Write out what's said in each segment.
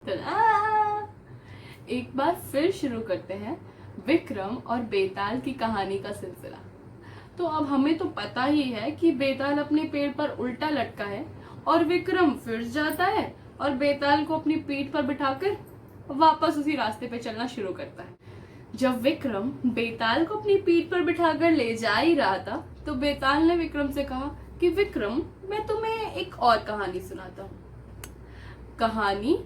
ता-दा! एक बार फिर शुरू करते हैं विक्रम और बेताल की कहानी का सिलसिला। तो अब हमें तो पता ही है कि बेताल अपने पेड़ पर उल्टा लटका है और विक्रम फिर जाता है और बेताल को अपनी पीठ पर बिठाकर वापस उसी रास्ते पे चलना शुरू करता है। जब विक्रम बेताल को अपनी पीठ पर बिठाकर ले जा ही रहा था तो बेताल ने विक्रम से कहा कि विक्रम, मैं तुम्हें एक और कहानी सुनाता हूँ। कहानी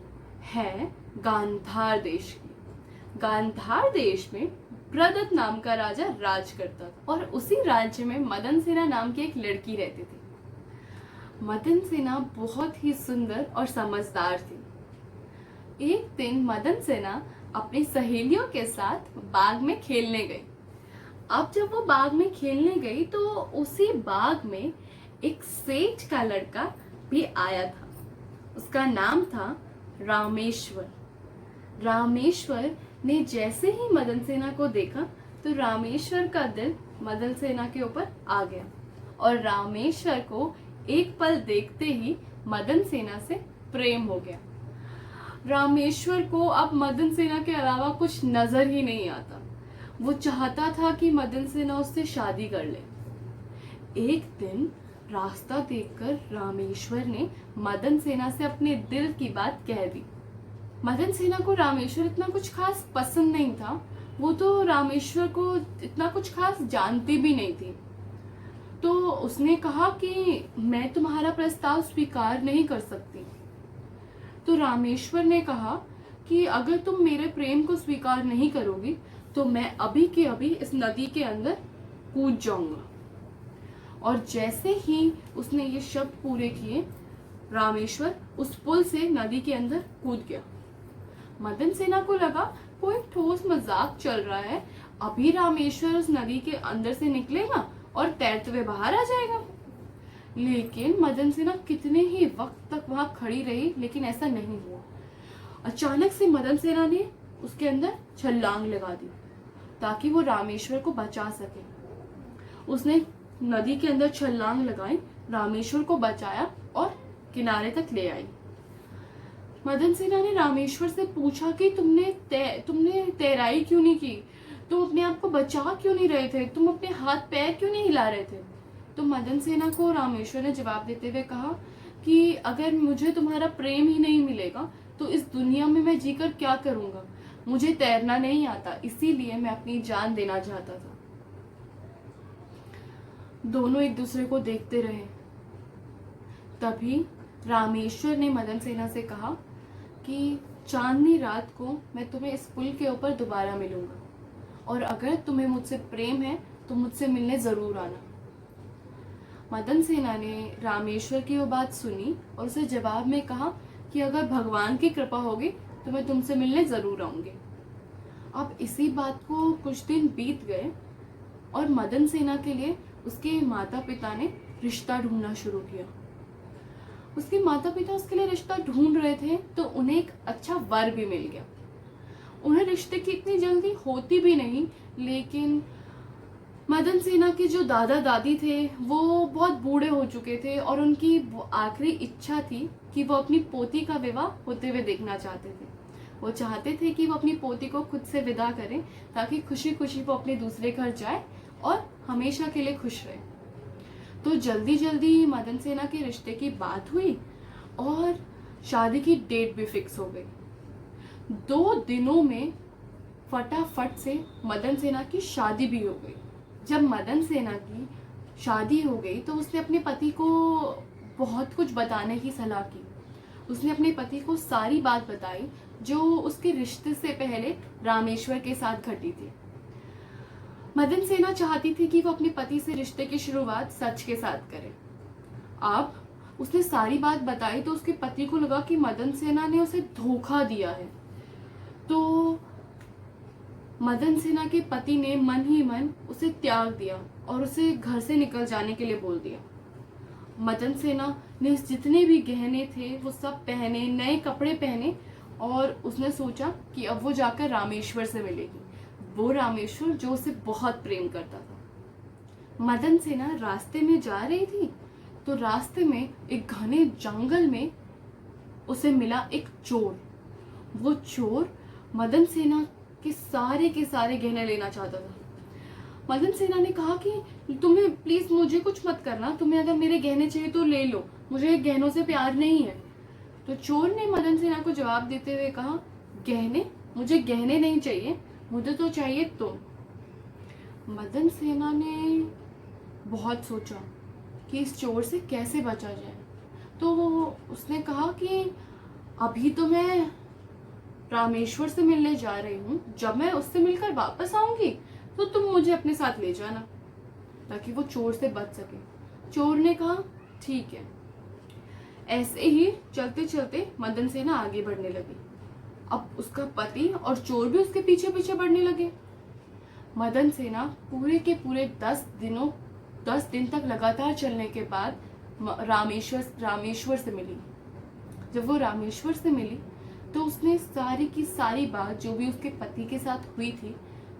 है गांधार देश की। गांधार देश में प्रदत्त नाम का राजा राज करता था और उसी राज्य में मदन सेना नाम की एक लड़की रहती थी। मदन सेना बहुत ही सुंदर और समझदार थी। एक दिन मदन सेना अपनी सहेलियों के साथ बाग में खेलने गई। अब जब वो बाग में खेलने गई तो उसी बाग में एक सेठ का लड़का भी आया था। उसका नाम था रामेश्वर। रामेश्वर ने जैसे ही मदन सेना को देखा तो रामेश्वर का दिल मदन सेना के ऊपर आ गया और रामेश्वर को एक पल देखते ही मदन सेना से प्रेम हो गया। रामेश्वर को अब मदन सेना के अलावा कुछ नजर ही नहीं आता। वो चाहता था कि मदन सेना उससे शादी कर ले। एक दिन रास्ता देखकर रामेश्वर ने मदन सेना से अपने दिल की बात कह दी। मदन सेना को रामेश्वर इतना कुछ खास पसंद नहीं था। वो तो रामेश्वर को इतना कुछ खास जानती भी नहीं थी। तो उसने कहा कि मैं तुम्हारा प्रस्ताव स्वीकार नहीं कर सकती। तो रामेश्वर ने कहा कि अगर तुम मेरे प्रेम को स्वीकार नहीं करोगी तो मैं अभी के अभी इस नदी के अंदर कूद जाऊंगा। और जैसे ही उसने ये शब्द पूरे किए रामेश्वर उस पुल से नदी के अंदर कूद गया। मदन सेना को लगा कोई ठोस मजाक चल रहा है, अभी रामेश्वर उस नदी के अंदर से निकलेगा और तैरते हुए बाहर आ जाएगा। लेकिन मदन सेना कितने ही वक्त तक वहां खड़ी रही लेकिन ऐसा नहीं हुआ। अचानक से मदन सेना ने उसके अंदर छलांग लगा दी ताकि वो रामेश्वर को बचा सके। उसने नदी के अंदर छलांग लगाई, रामेश्वर को बचाया और किनारे तक ले आई। मदन सेना ने रामेश्वर से पूछा कि तुमने तैराई क्यों नहीं की, तुम अपने आप को बचा क्यों नहीं रहे थे, तुम अपने हाथ पैर क्यों नहीं हिला रहे थे। तो मदन सेना को रामेश्वर ने जवाब देते हुए कहा कि अगर मुझे तुम्हारा प्रेम ही नहीं मिलेगा तो इस दुनिया में मैं जीकर क्या करूंगा। मुझे तैरना नहीं आता, इसीलिए मैं अपनी जान देना चाहता था। दोनों एक दूसरे को देखते रहे। तभी रामेश्वर ने मदन सेना से कहा कि चांदनी रात को मैं तुम्हें इस पुल के ऊपर दोबारा मिलूंगा और अगर तुम्हें मुझसे प्रेम है तो मुझसे मिलने जरूर आना। मदन सेना ने रामेश्वर की वो बात सुनी और उसे जवाब में कहा कि अगर भगवान की कृपा होगी तो मैं तुमसे मिलने जरूर आऊंगी। अब इसी बात को कुछ दिन बीत गए और मदन सेना के लिए उसके माता पिता ने रिश्ता ढूंढना शुरू किया। उसके माता पिता उसके लिए रिश्ता ढूंढ रहे थे तो उन्हें एक अच्छा वर भी मिल गया। उन्हें रिश्ते की इतनी जल्दी होती भी नहीं, लेकिन मदन सेना के जो दादा दादी थे वो बहुत बूढ़े हो चुके थे और उनकी आखिरी इच्छा थी कि वो अपनी पोती का विवाह होते हुए देखना चाहते थे। वो चाहते थे कि वो अपनी पोती को खुद से विदा करें ताकि खुशी खुशी वो अपने दूसरे घर जाए और हमेशा के लिए खुश रहे। तो जल्दी जल्दी मदन सेना के रिश्ते की बात हुई और शादी की डेट भी फिक्स हो गई। 2 दिनों में फटाफट से मदन सेना की शादी भी हो गई। जब मदन सेना की शादी हो गई तो उसने अपने पति को बहुत कुछ बताने की सलाह की। उसने अपने पति को सारी बात बताई जो उसके रिश्ते से पहले रामेश्वर के साथ घटी थी। मदन सेना चाहती थी कि वो अपने पति से रिश्ते की शुरुआत सच के साथ करे। अब उसने सारी बात बताई तो उसके पति को लगा कि मदन सेना ने उसे धोखा दिया है। तो मदन सेना के पति ने मन ही मन उसे त्याग दिया और उसे घर से निकल जाने के लिए बोल दिया। मदन सेना ने जितने भी गहने थे वो सब पहने, नए कपड़े पहने और उसने सोचा कि अब वो जाकर रामेश्वर से मिलेगी, वो रामेश्वर जो उसे बहुत प्रेम करता था। मदन सेना रास्ते में जा रही थी तो रास्ते में एक घने जंगल में उसे मिला एक चोर। वो चोर मदन सेना के सारे गहने लेना चाहता था। मदन सेना ने कहा कि तुम्हें प्लीज मुझे कुछ मत करना, तुम्हें अगर मेरे गहने चाहिए तो ले लो, मुझे गहनों से प्यार नहीं है। तो चोर ने मदन सेना को जवाब देते हुए कहा, गहने? मुझे गहने नहीं चाहिए, मुझे तो चाहिए तुम। मदन सेना ने बहुत सोचा कि इस चोर से कैसे बचा जाए। तो उसने कहा कि अभी तो मैं रामेश्वर से मिलने जा रही हूँ, जब मैं उससे मिलकर वापस आऊंगी तो तुम मुझे अपने साथ ले जाना, ताकि वो चोर से बच सके। चोर ने कहा ठीक है। ऐसे ही चलते चलते मदन सेना आगे बढ़ने लगी। अब उसका पति और चोर भी उसके पीछे पीछे बढ़ने लगे। मदन सेना पूरे के पूरे 10 दिन तक लगातार चलने के बाद रामेश्वर से मिली। जब वो रामेश्वर से मिली तो उसने सारी की सारी बात जो भी उसके पति के साथ हुई थी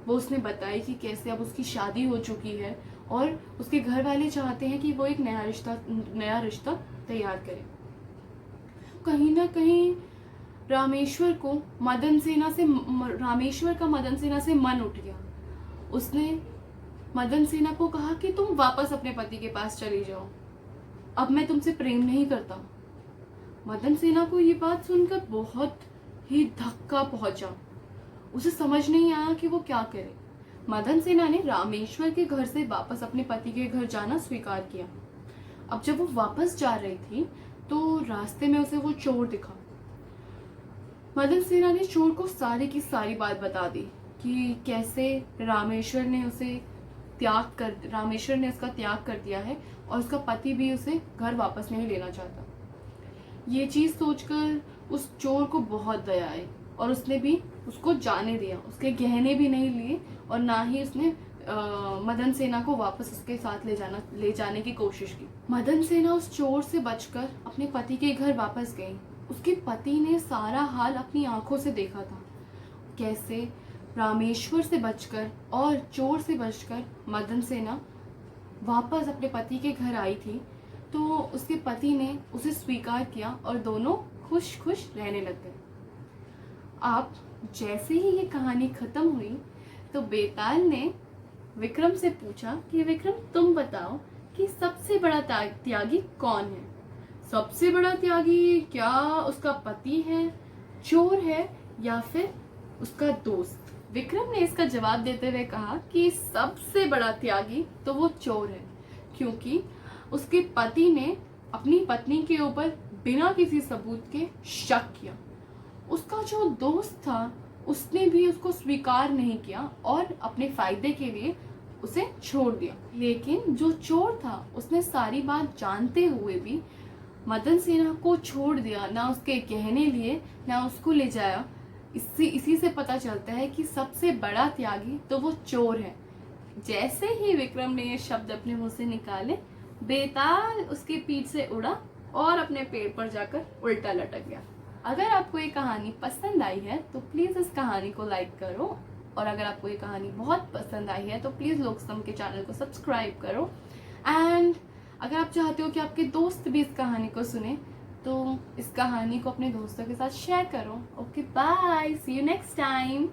वो उसने बताई कि कैसे अब उसकी शादी हो चुकी है और उसके घर वाले चाहते हैं कि वो एक नया रिश्ता तैयार करे। कहीं ना कहीं रामेश्वर का मदन सेना से मन उठ गया। उसने मदन सेना को कहा कि तुम वापस अपने पति के पास चली जाओ, अब मैं तुमसे प्रेम नहीं करता। मदन सेना को ये बात सुनकर बहुत ही धक्का पहुंचा। उसे समझ नहीं आया कि वो क्या करे। मदन सेना ने रामेश्वर के घर से वापस अपने पति के घर जाना स्वीकार किया। अब जब वो वापस जा रही थी तो रास्ते में उसे वो चोर दिखा। मदन सेना ने चोर को सारी की सारी बात बता दी कि कैसे रामेश्वर ने उसका त्याग कर दिया है और उसका पति भी उसे घर वापस नहीं लेना चाहता। ये चीज सोचकर उस चोर को बहुत दया आई और उसने भी उसको जाने दिया। उसके गहने भी नहीं लिए और ना ही उसने मदन सेना को वापस उसके साथ ले जाने की कोशिश की। मदन सेना उस चोर से बचकर अपने पति के घर वापस गई। उसके पति ने सारा हाल अपनी आंखों से देखा था, कैसे रामेश्वर से बचकर और चोर से बचकर मदन सेना वापस अपने पति के घर आई थी। तो उसके पति ने उसे स्वीकार किया और दोनों खुश खुश रहने लग गए। अब जैसे ही ये कहानी खत्म हुई तो बेताल ने विक्रम से पूछा कि विक्रम तुम बताओ कि सबसे बड़ा त्यागी कौन है? सबसे बड़ा त्यागी क्या उसका पति है, चोर है, या फिर उसका दोस्त? विक्रम ने इसका जवाब देते हुए कहा कि सबसे बड़ा त्यागी तो वो चोर है, क्योंकि उसके पति ने अपनी पत्नी के ऊपर बिना किसी सबूत के शक किया। उसका जो दोस्त था उसने भी उसको स्वीकार नहीं किया और अपने फायदे के लिए उसे छोड़ दिया। लेकिन जो चोर था उसने सारी बात जानते हुए भी मदन सेना को छोड़ दिया, ना उसके गहने लिए ना उसको ले जाया। इसी से पता चलता है कि सबसे बड़ा त्यागी तो वो चोर है। जैसे ही विक्रम ने ये शब्द अपने मुंह से निकाले, बेताल उसके पीठ से उड़ा और अपने पेड़ पर जाकर उल्टा लटक गया। अगर आपको ये कहानी पसंद आई है तो प्लीज इस कहानी को लाइक करो, और अगर आपको ये कहानी बहुत पसंद आई है तो प्लीज लोकसम के चैनल को सब्सक्राइब करो। एंड अगर आप चाहते हो कि आपके दोस्त भी इस कहानी को सुने तो इस कहानी को अपने दोस्तों के साथ शेयर करो। Okay, bye, see you next time.